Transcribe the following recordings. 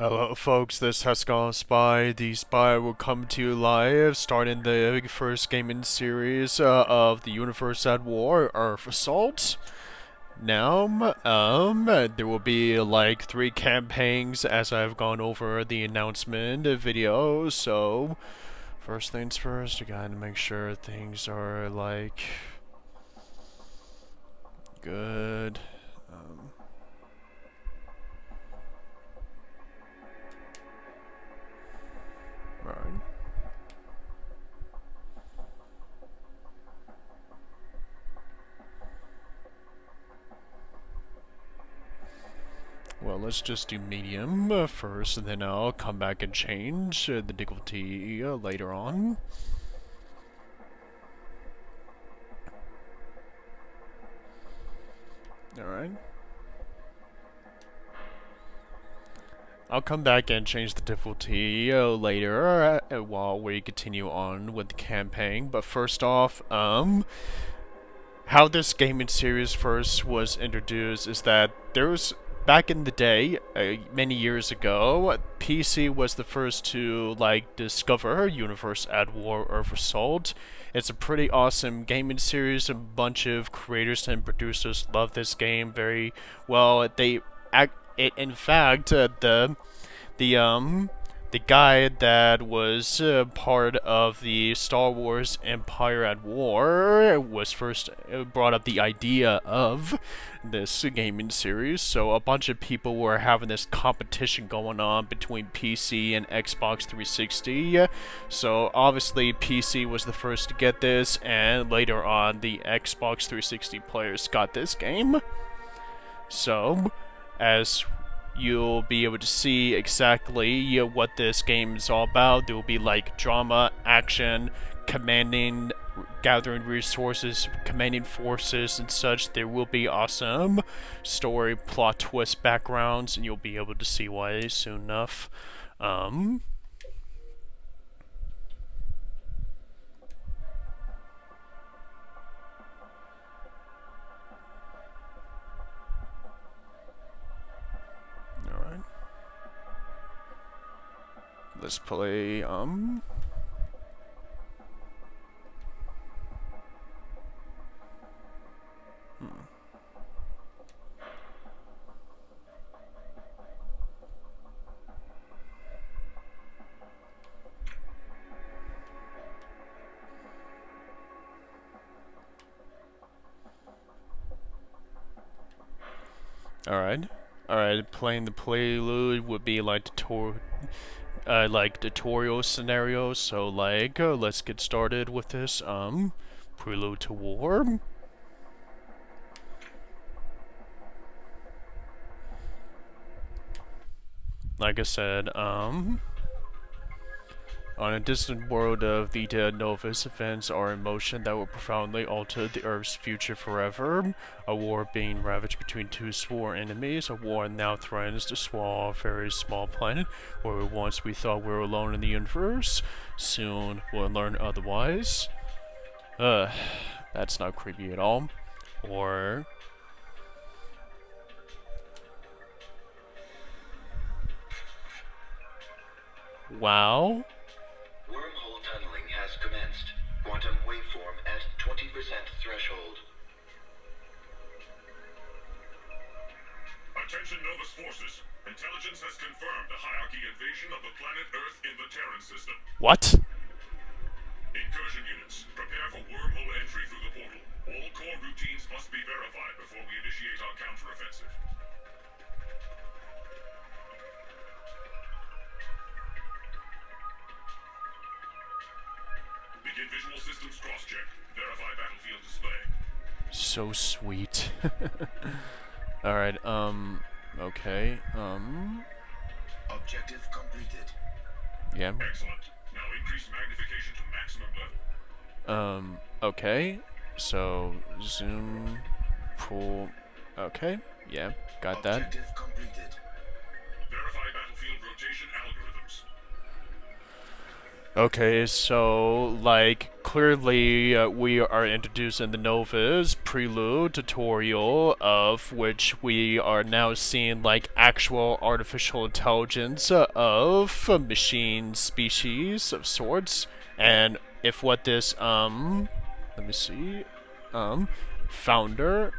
Hello folks, this has gone Spy. The Spy will come to you live, starting the first gaming series of the Universe at War, Earth Assault. Now, there will be like 3 campaigns as I've gone over the announcement video, so first things first, you gotta make sure things are like good. Alright. Well, let's just do medium first, and then I'll come back and change the difficulty later on. Alright. I'll come back and change the difficulty later while we continue on with the campaign. But first off, how this gaming series first was introduced is that there was back in the day, many years ago, PC was the first to like discover Universe at War Earth Assault. It's a pretty awesome gaming series. A bunch of creators and producers love this game very well. In fact, the the guy that was part of the Star Wars Empire at War was first brought up the idea of this gaming series. So a bunch of people were having this competition going on between PC and Xbox 360. So obviously PC was the first to get this, and later on the Xbox 360 players got this game. So, as you'll be able to see exactly what this game is all about. There will be like drama, action, commanding, gathering resources, commanding forces and such. There will be awesome story, plot twist backgrounds, and you'll be able to see why soon enough. Let's play, Hmm. Alright, playing the Prelude would be like tutorial scenarios, so like, let's get started with this, Prelude to War. Like I said, on a distant world of Vita Novus, events are in motion that will profoundly alter the Earth's future forever. A war being ravaged between 2 sworn enemies. A war now threatens to swallow a very small planet where once we thought we were alone in the universe. Soon we'll learn otherwise. That's not creepy at all. Or... wow. Wormhole tunneling has commenced. Quantum waveform at 20% threshold. Attention Novus forces. Intelligence has confirmed a hierarchy invasion of the planet Earth in the Terran system. What? Incursion units, prepare for wormhole entry through the portal. All core routines must be verified before we initiate our counteroffensive. Begin visual systems cross-check. Verify battlefield display. So sweet. Alright, okay, Objective completed. yeah. Excellent. Now increase magnification to maximum level. Okay. So, zoom, pull, okay, yeah, got that. Objective completed. Verify battlefield rotation algorithms. Okay, so, like, clearly we are introduced in the Nova's Prelude tutorial, of which we are now seeing like actual artificial intelligence of a machine species of sorts. And if what this let me see, founder,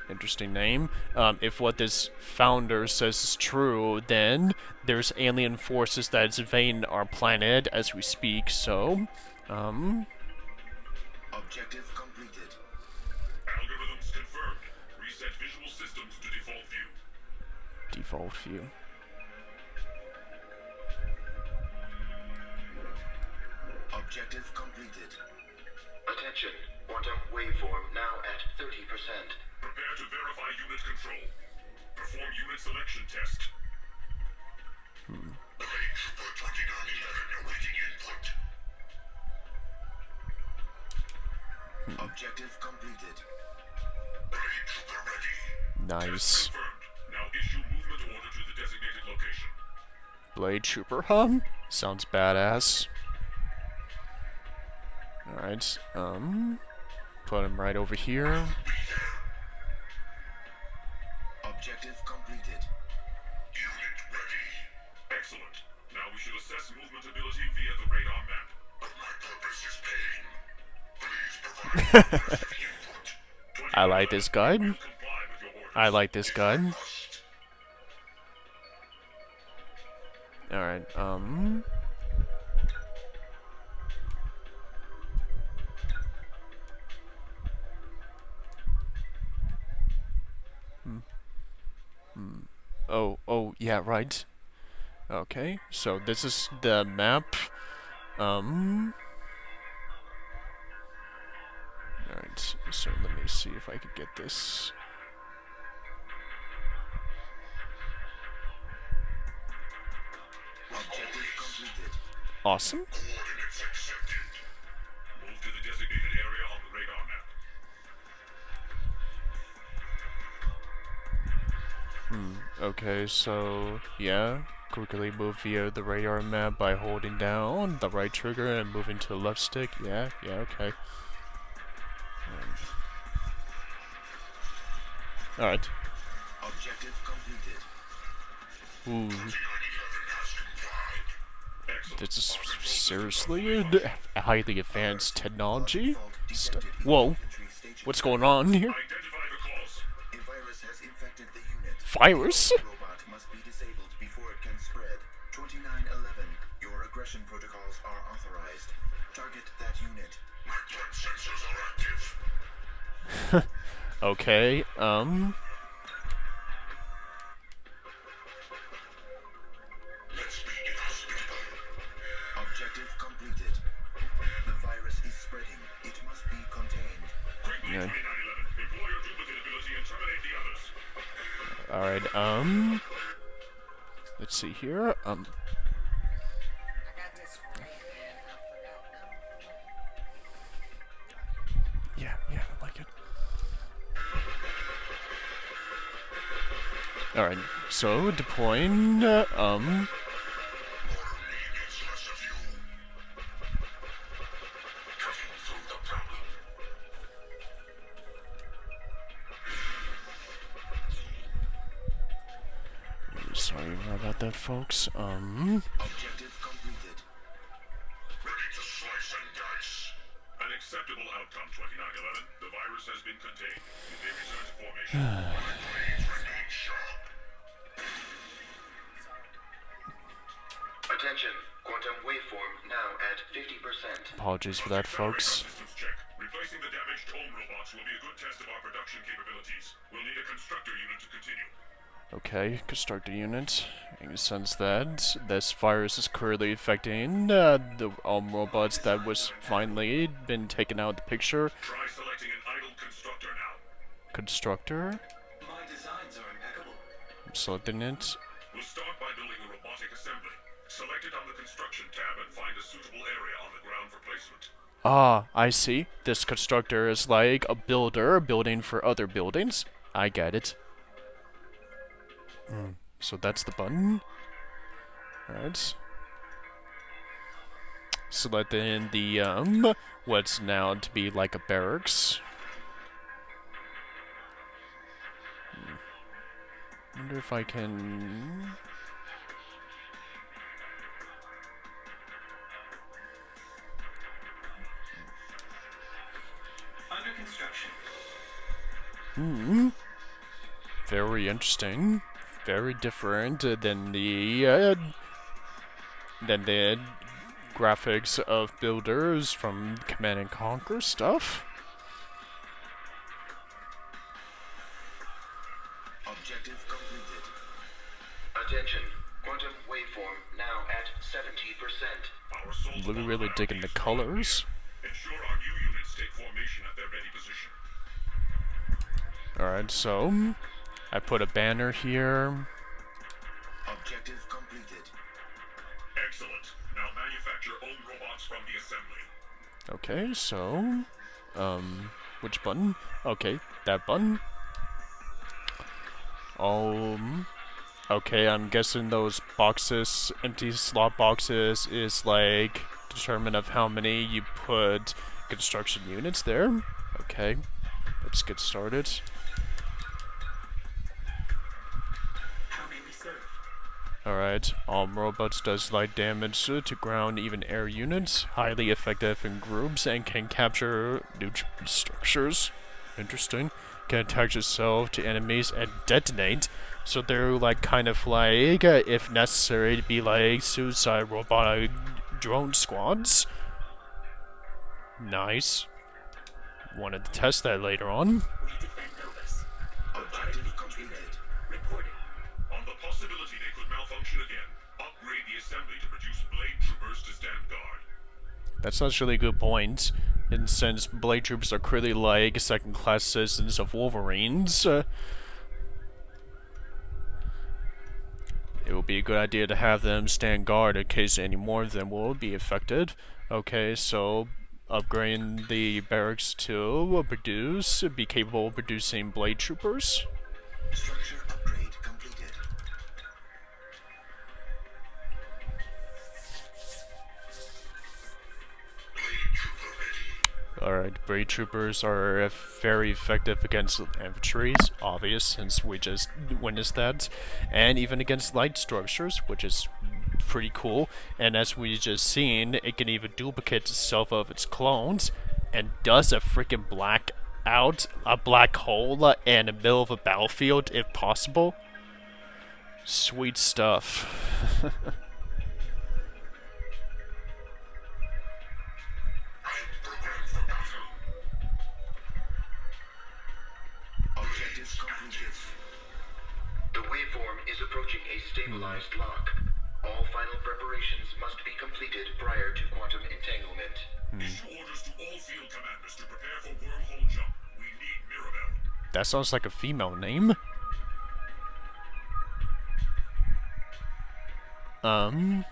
interesting name. If what this founder says is true, then there's alien forces that is invading our planet as we speak. So, Objective completed. Algorithms confirmed. Reset visual systems to default view. default view. Objective completed. Attention. Quantum waveform now at 30%. Prepare to verify unit control. Perform unit selection test. Blade Trooper 2911 awaiting input. Objective completed. Blade Trooper ready. Nice. Confirmed. Now issue movement order to the designated location. Blade Trooper, huh? Sounds badass. Alright, put him right over here. Objective completed. Unit ready. Excellent. Now we should assess movement ability via the radar map. But my purpose is pain. Please provide impressive input. I like this guy. Comply with your orders. I like this guy. Must. Alright, Oh, yeah, right. Okay, so this is the map. Alright, so let me see if I could get this. Objective completed. Awesome. Coordinates accepted. Move to the designated area on the radar map. Okay, so yeah, quickly move via the radar map by holding down the right trigger and moving to the left stick. Yeah, okay. Alright. Objective completed. Ooh, 2911 has complied. Excellent. this is seriously a highly advanced technology. Default detected in Whoa, infantry station. what's going on here? Identify the cause. A virus has infected the unit. Virus? The robot must be disabled before it can spread. 2911. Your aggression protocols are authorized. Target that unit. My threat sensors are active. Okay, Let's be inhospitable. Objective completed. The virus is spreading. It must be contained. Quickly, Yeah. 2911. Employ your duplicate ability and terminate the others. alright, let's see here, yeah, I like it. Alright, so deploying, More of me means less of you. Cutting through the problem. sorry about that, folks, Objective completed. Ready to slice and dice. An acceptable outcome, 2911. The virus has been contained. You may return to formation. My blades remain sharp. Attention. Quantum waveform now at 50%. apologies for that, folks. Systems check. Replacing the damaged home robots will be a good test of our production capabilities. We'll need a constructor unit to continue. Okay, constructor unit. In the sense that this virus is currently affecting the robots that was finally been taken out of the picture. Try selecting an idle constructor now. Constructor. My designs are impeccable. I'm selecting it. We'll start by building a robotic assembly. Select it on the construction tab and find a suitable area on the ground for placement. Ah, I see. This constructor is like a builder building for other buildings. I get it. So that's the button. Alright. selecting the what's now to be like a barracks. Wonder if I can. Under construction. Very interesting. Very different than the graphics of builders from Command and Conquer stuff. Objective completed. Attention. Quantum waveform now at 70%. Our assault Really digging the colors. Ensure our new units take formation at their ready position. Alright, so I put a banner here. Objective completed. Excellent. Now manufacture own robots from the assembly. Okay, so which button? Okay, that button. Okay, I'm guessing those boxes, empty slot boxes, is like determinant of how many you put construction units there. Okay, let's get started. How may we serve? Alright, robots does light damage to ground, even air units. Highly effective in groups and can capture neutral structures. Interesting. Can attach itself to enemies and detonate. So they're like kind of like, if necessary, to be like suicide robotic drone squads. Nice. Wanted to test that later on. We defend Novus. Objective completed. Reporting. On the possibility they could malfunction again, upgrade the assembly to produce blade troopers to stand guard. That's actually a good point. And since blade troopers are clearly like second-class citizens of Wolverines, it would be a good idea to have them stand guard in case any more of them will be affected. Okay, so upgrading the barracks to be capable of producing blade troopers. Structure upgrade completed. Blade trooper ready. Alright, blade troopers are very effective against infantry, obvious since we just witnessed that, and even against light structures, which is pretty cool. And as we just seen, it can even duplicate itself of its clones, and does a freaking black hole in the middle of a battlefield if possible. Sweet stuff. Program for battle. Objective completed. The waveform is approaching a stabilized lock. All final preparations must be completed prior to quantum entanglement. Issue orders to all field commanders to prepare for wormhole jump. We need Mirabel. That sounds like a female name. Alright,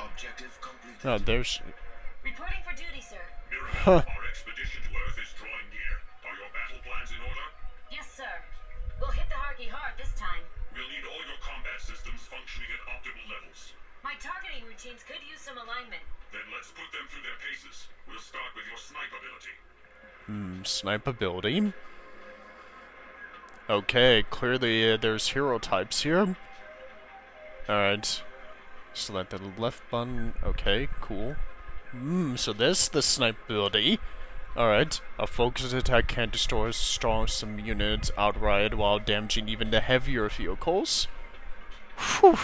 Objective completed. oh, there's... Reporting for duty, sir. Mirabel, our expedition to Earth is drawing near. Are your battle plans in order? Yes, sir. We'll hit the Harky hard this time. We'll need all your combat systems functioning at optimal levels. My targeting routines could use some alignment. Then let's put them through their paces. We'll start with your snipe ability. Snipe ability. Okay, clearly there's hero types here. Alright. Select the left button. Okay, cool. So this is the snipe ability. Alright. A focused attack can destroy some units outright while damaging even the heavier vehicles. Whew.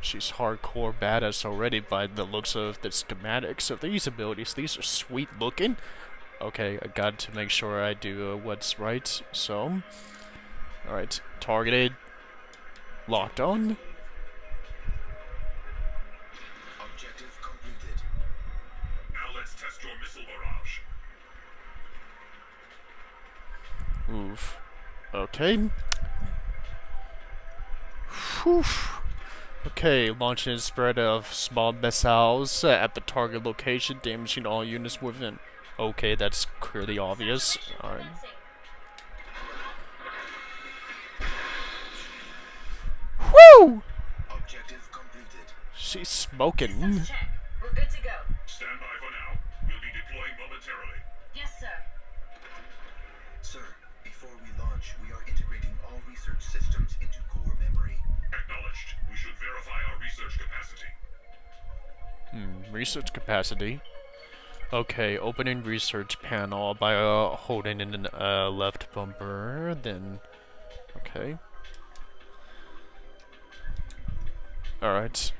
She's hardcore badass already by the looks of the schematics of these abilities. These are sweet looking. Okay, I got to make sure I do what's right. So, alright, targeted, locked on. Objective completed. Now let's test your missile barrage. Oof. Okay. Whew. Okay, launching a spread of small missiles at the target location, damaging all units within. Okay, that's clearly obvious. Separation Alright. commencing. Woo! Objective completed. She's smoking. Systems check. We're good to go. Stand by for now. We'll be deploying momentarily. Yes, sir. Sir, before we launch, we are integrating all research systems into core memory. Acknowledged. We should verify our research capacity. Research capacity. Okay, opening research panel by holding in left bumper, then... Okay. Alright.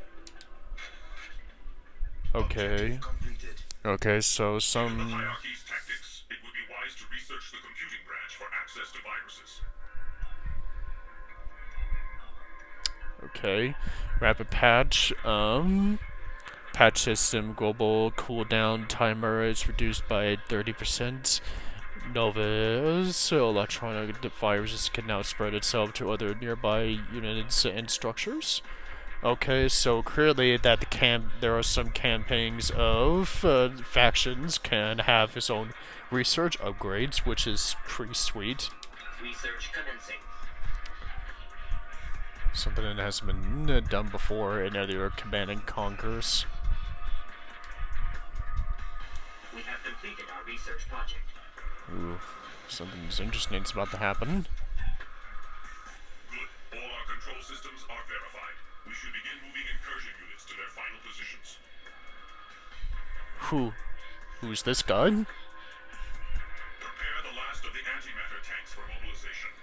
Okay. Objective completed. Okay, so Given the some... hierarchy's tactics, it would be wise to research the computing branch for access to viruses. Okay. Rapid patch. Patch system global cooldown timer is reduced by 30%. Nova's electronic viruses can now spread itself to other nearby units and structures. Okay, so clearly that there are some campaigns of factions can have his own research upgrades, which is pretty sweet. Research commencing. Something that hasn't been done before in other Command and Conquers. We have completed our research project. Ooh, something interesting's about to happen. Good. All our control systems are verified. We should begin moving incursion units to their final positions. Who's this guy? Prepare the last of the antimatter tanks for mobilization.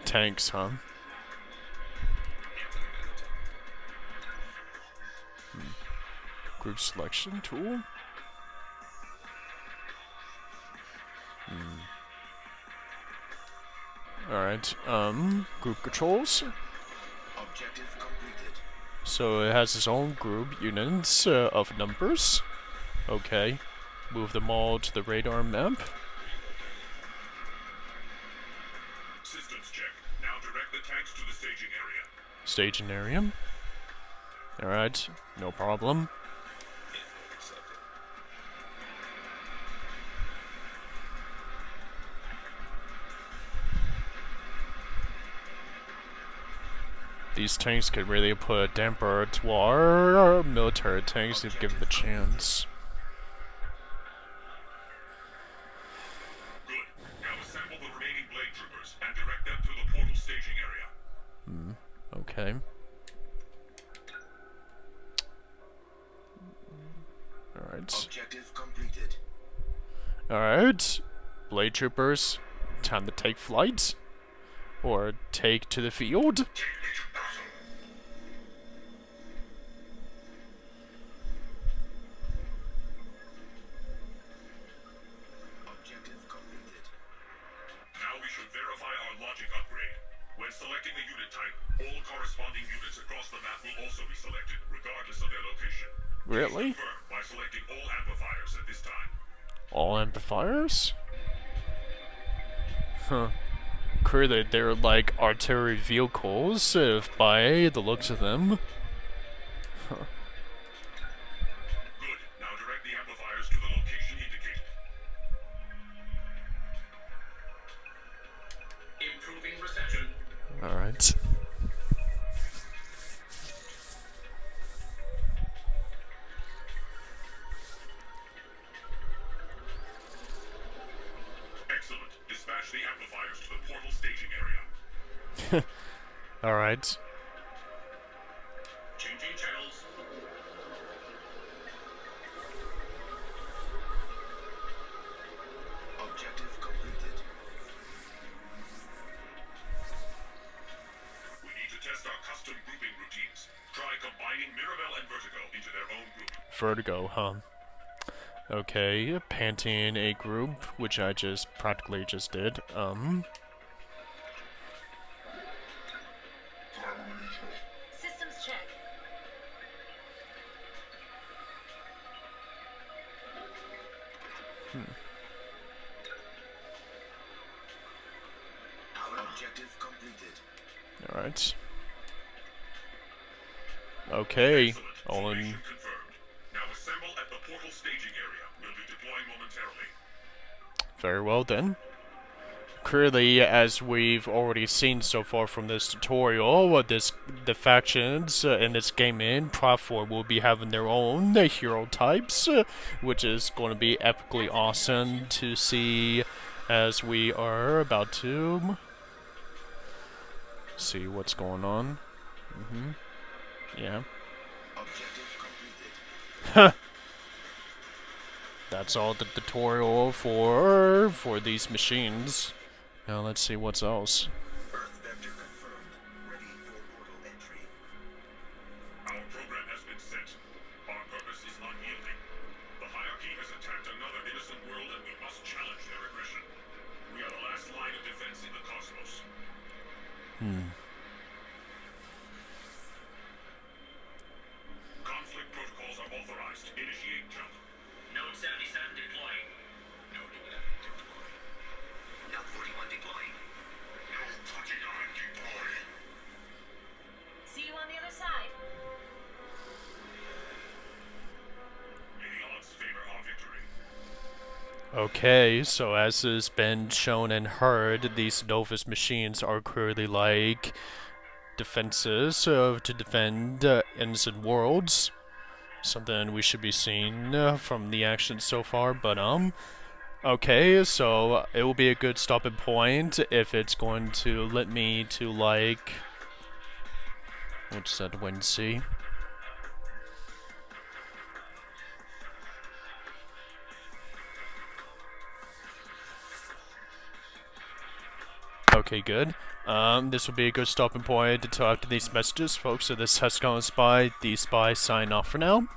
Tanks, huh? Group selection tool? Alright, group controls. Objective completed. So it has its own group units of numbers. Okay. Move them all to the radar map. Systems check. Now direct the tanks to the staging area. Staging area. Alright, no problem. These tanks could really put a damper to our military tanks if given the chance. Good. Now assemble the remaining blade troopers and direct them to the portal staging area. Okay. Alright. Objective completed. Alright. Blade troopers, time to take flight. Or take to the field. Take me to battle. Objective completed. Now we should verify our logic upgrade. When selecting a unit type, all corresponding units across the map will also be selected, regardless of their location. Really? Please confirm by selecting all amplifiers at this time. All amplifiers? Huh. Clearly they're like artillery vehicles, if by the looks of them. Huh. Good. Now direct the amplifiers to the location indicated. Improving reception. Alright. Excellent. Dispatch the amplifiers to the portal staging area. Alright. Changing channels. Objective completed. We need to test our custom grouping routines. Try combining Mirabelle and Vertigo into their own group. Vertigo, huh? Okay, Panting a group, which I just practically just did. Systems check. Our objective completed. Alright. Okay. Excellent. All in. Formation confirmed. Now assemble at the portal staging area. We'll be deploying momentarily. Very well then. Clearly, as we've already seen so far from this tutorial, the factions in this gaming platform will be having their own hero types, which is going to be epically awesome to see as we are about to see what's going on. Yeah. Objective completed. That's all the tutorial for these machines. Now let's see what's else. Earth vector confirmed. Ready for portal entry. Our program has been set. Our purpose is unyielding. The hierarchy has attacked another innocent world and we must challenge their aggression. We are the last line of defense in the cosmos. Conflict protocols are authorized. Initiate jump. Node 77 deploying. Node 11 deployed. Node 41 deploying. Node 29 deploying. See you on the other side. May the odds favor our victory. Okay, so as has been shown and heard, these Novus machines are clearly like defenses to defend innocent worlds. Something we should be seeing from the action so far, but okay, so it will be a good stopping point if it's going to let me to like, what's that, wait and see. Okay, good. This will be a good stopping point to talk to these messages, folks. So this has gone Spy. The Spy sign off for now.